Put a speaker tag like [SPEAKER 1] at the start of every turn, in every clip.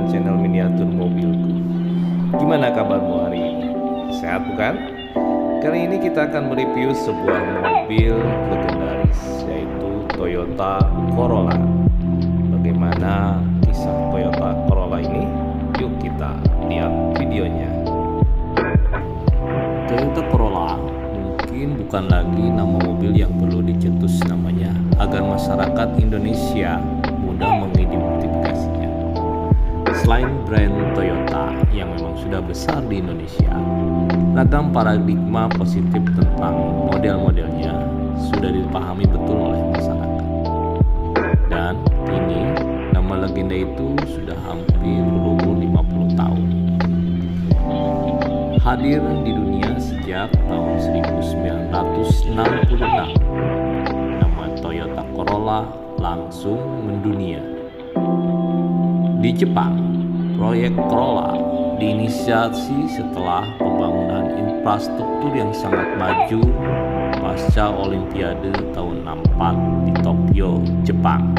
[SPEAKER 1] dengan channel miniatur mobilku. Gimana kabarmu hari ini? Sehat bukan? Kali ini kita akan mereview sebuah mobil legendaris, yaitu Toyota Corolla. Bagaimana kisah Toyota Corolla ini? Yuk kita lihat videonya. Toyota Corolla mungkin bukan lagi nama mobil yang perlu dicetus namanya agar masyarakat Indonesia mudah mengidentifikasinya. Selain brand Toyota yang memang sudah besar di Indonesia, ragam paradigma positif tentang model-modelnya sudah dipahami betul oleh masyarakat. Dan kini nama legenda itu sudah hampir berumur 50 tahun. Hadir di dunia sejak tahun 1966. Nama Toyota Corolla langsung mendunia. Di Jepang, proyek Corolla diinisiasi setelah pembangunan infrastruktur yang sangat maju pasca Olimpiade tahun 64 di Tokyo, Jepang.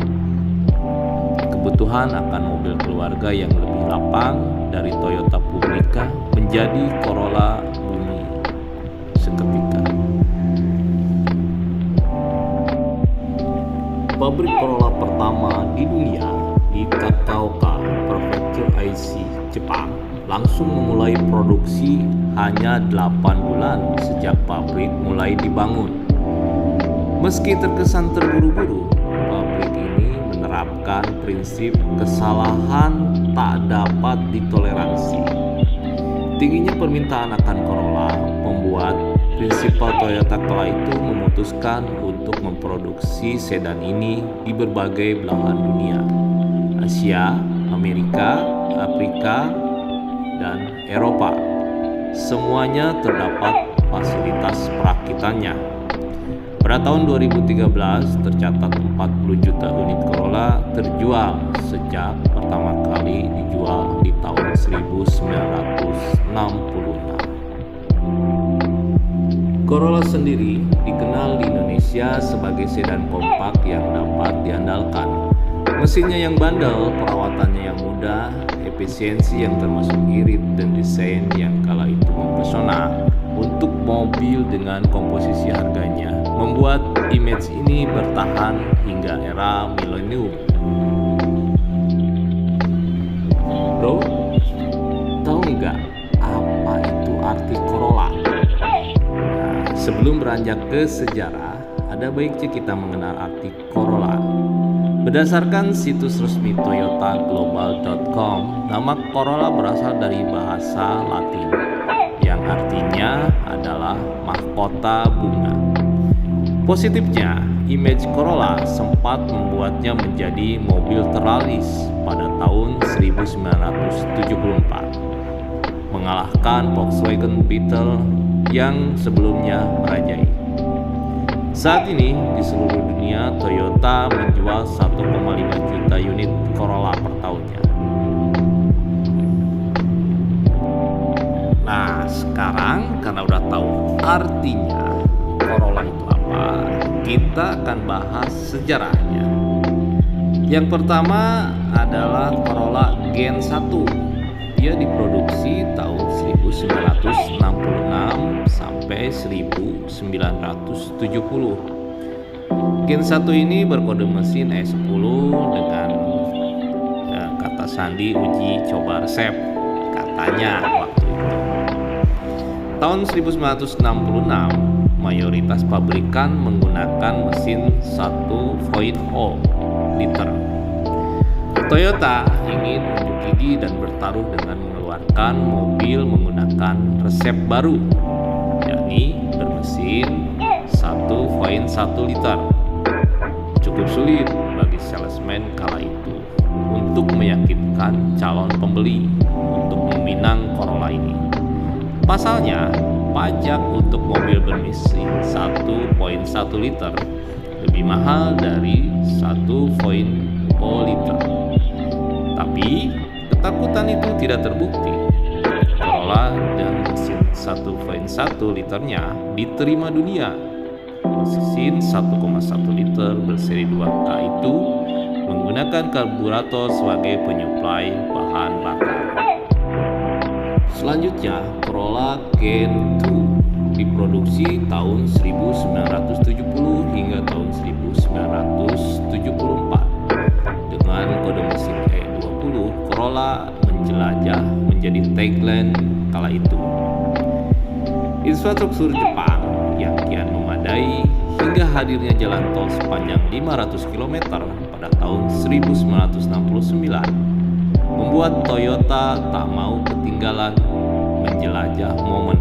[SPEAKER 1] Kebutuhan akan mobil keluarga yang lebih lapang dari Toyota Publica menjadi Corolla bumi seketika. Pabrik Corolla pertama di dunia di Kataoka Prefecture Aichi, Jepang langsung memulai produksi hanya 8 bulan sejak pabrik mulai dibangun. Meski terkesan terburu-buru, pabrik ini menerapkan prinsip kesalahan tak dapat ditoleransi. Tingginya permintaan akan Corolla membuat prinsipal Toyota kala itu memutuskan untuk memproduksi sedan ini di berbagai belahan dunia, Asia, Amerika, Afrika, dan Eropa. Semuanya terdapat fasilitas perakitannya. Pada tahun 2013 tercatat 40 juta unit Corolla terjual sejak pertama kali dijual di tahun 1966. Corolla sendiri dikenal di Indonesia sebagai sedan kompak yang dapat diandalkan. Mesinnya yang bandel, perawatannya yang mudah, efisiensi yang termasuk irit, dan desain yang kala itu mempesona. Untuk mobil dengan komposisi harganya membuat image ini bertahan hingga era milenium. Bro, tahu nggak apa itu arti Corolla? Nah, sebelum beranjak ke sejarah, ada baiknya kita mengenal arti Corolla. Berdasarkan situs resmi toyotaglobal.com, nama Corolla berasal dari bahasa Latin yang artinya adalah mahkota bunga. Positifnya, image Corolla sempat membuatnya menjadi mobil terlaris pada tahun 1974, mengalahkan Volkswagen Beetle yang sebelumnya merajai. Saat ini di seluruh dunia Toyota menjual 1,5 juta unit Corolla per tahunnya. Nah, sekarang karena udah tahu artinya Corolla itu apa, kita akan bahas sejarahnya. Yang pertama adalah Corolla Gen 1. Dia diproduksi tahun 1966 sampai 1970. Gen 1 ini berkode mesin E10 dengan kata sandi uji coba resep katanya waktu itu. Tahun 1966, mayoritas pabrikan menggunakan mesin 1.0 liter. Toyota ingin unjuk gigi dan bertaruh dengan mengeluarkan mobil menggunakan resep baru, yakni bermesin 1.1 liter. Cukup sulit bagi salesman kala itu untuk meyakinkan calon pembeli untuk meminang Corolla ini. Pasalnya, pajak untuk mobil bermesin 1.1 liter lebih mahal dari 1.0 liter. Tapi ketakutan itu tidak terbukti. Corolla dan mesin 1.1 liternya diterima dunia. Mesin 1,1 liter berseri 2K itu menggunakan karburator sebagai penyuplai bahan Selanjutnya, Corolla Gen 2 diproduksi tahun 1970 hingga tahun 1974. Dengan kode mesin E20, Corolla menjelajah menjadi tagline kala itu. Infrastruktur Jepang yang kian memadai hingga hadirnya jalan tol sepanjang 500 km pada tahun 1969 membuat Toyota tak mau ketinggalan menjelajah momen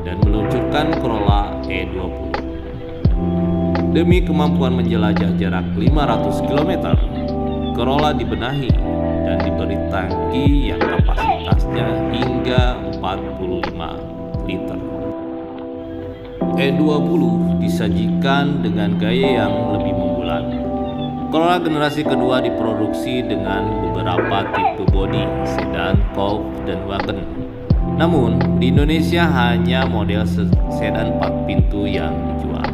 [SPEAKER 1] dan meluncurkan Corolla E20. Demi kemampuan menjelajah jarak 500 km, Corolla dibenahi dan diberi tangki yang kapasitasnya hingga 45 liter. E20 disajikan dengan gaya yang lebih membulat. Corolla generasi kedua diproduksi dengan beberapa tipe bodi, sedan, coupe, dan wagon. Namun, di Indonesia hanya model sedan 4 pintu yang dijual.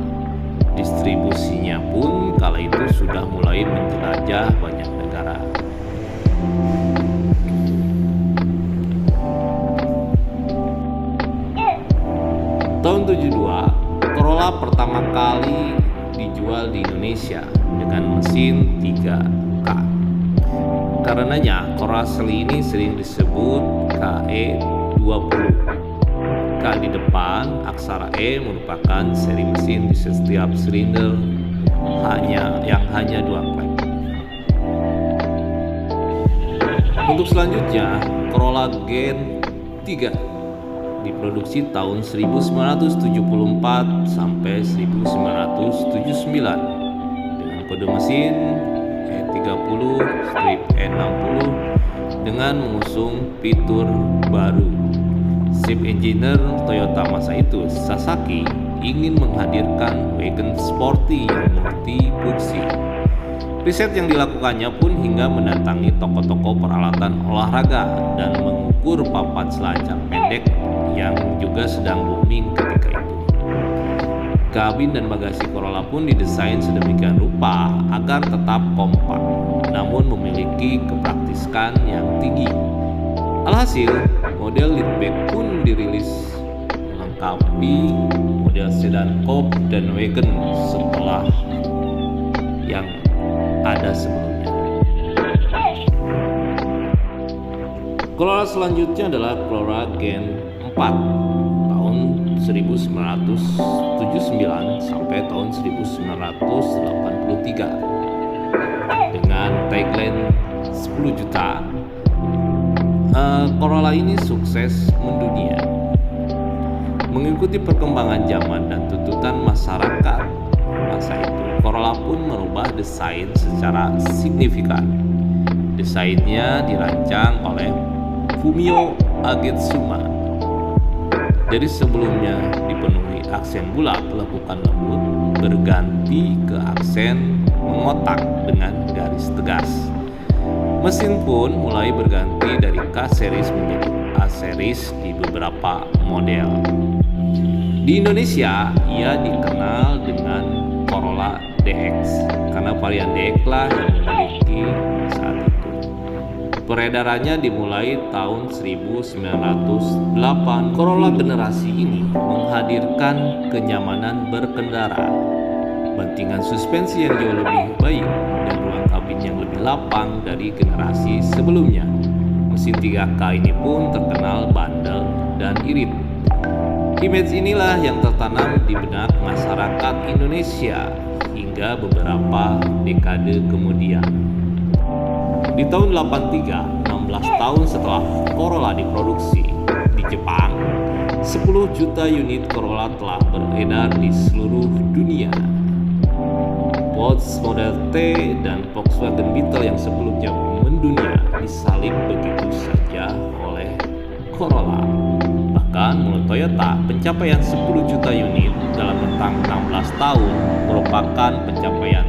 [SPEAKER 1] Distribusinya pun kala itu sudah mulai menjelajah banyak negara. Tahun 72, Corolla pertama kali dijual di Indonesia dengan mesin 3K. Karenanya, Corolla ini sering disebut KE20. K di depan, aksara E merupakan seri mesin di setiap silinder yang hanya 2 klep. Untuk selanjutnya, Corolla Gen 3 diproduksi tahun 1974 sampai 1979 dengan kode mesin E30-E60 dengan mengusung fitur baru. Chief engineer Toyota masa itu, Sasaki, ingin menghadirkan wagon sporty yang multifungsi. Riset yang dilakukannya pun hingga mendatangi toko-toko peralatan olahraga dan mengukur papan selancar pendek yang juga sedang booming ketika itu. Kabin dan bagasi Corolla pun didesain sedemikian rupa agar tetap kompak, namun memiliki kepraktisan yang tinggi. Alhasil, model liftback pun dirilis melengkapi model sedan coupe dan wagon setelah yang ada sebelumnya. Corolla selanjutnya adalah Corolla Gen 4 tahun 1979 sampai tahun 1983 dengan tagline 10 juta. Corolla ini sukses mendunia. Mengikuti perkembangan zaman dan tuntutan masyarakat masa itu, Corolla pun merubah desain secara signifikan. Desainnya dirancang oleh Fumio Agetsuma. Jadi sebelumnya dipenuhi aksen bulat lekukan lembut, berganti ke aksen mengotak dengan garis tegas. Mesin pun mulai berganti dari K-series menjadi A-series di beberapa model. Di Indonesia, ia dikenal dengan Corolla DX karena varian DX lah yang memiliki saat itu. Peredarannya dimulai tahun 1908. Corolla generasi ini menghadirkan kenyamanan berkendara, bantingan suspensi yang jauh lebih baik, dan ruang kabin yang lebih lapang dari generasi sebelumnya. Mesin 3K ini pun terkenal bandel dan irit. Image inilah yang tertanam di benak masyarakat Indonesia hingga beberapa dekade kemudian. Di tahun 83, 16 tahun setelah Corolla diproduksi di Jepang, 10 juta unit Corolla telah beredar di seluruh dunia. Porsche Model T dan Volkswagen Beetle yang sebelumnya mendunia disalib begitu saja oleh Corolla. Bahkan menurut Toyota, pencapaian 10 juta unit dalam rentang 16 tahun merupakan pencapaian